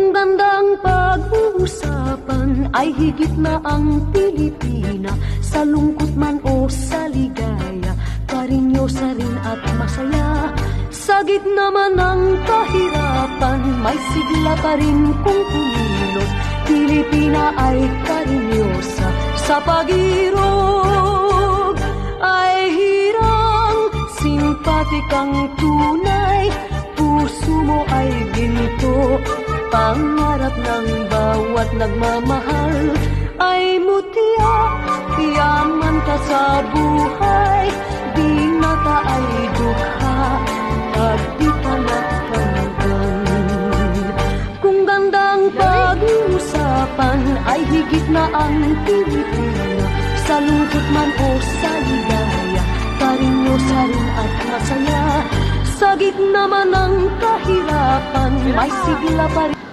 Kung gandang pag-uusapan ay higit na ang Pilipina. Sa lungkot man o sa ligaya, karinyosa rin at masaya. Sa gitna man ng kahirapan, may sigla pa rin kung kumilos. Pilipina ay karinyosa sa pag-irog. Ay hirang simpatikang tunay, puso mo ay ginto. Pangarap ng bawat nagmamahal ay mutya. Yaman ka sa buhay, binata ay dukha, pag di ka napanggan. Kung gandang pag-uusapan ay higit na ang Pilipina. Sa lungkot man o sa ligaya, karinyosa rin at masaya. Sa gitna man ng kahirapan, may sigla pa rin.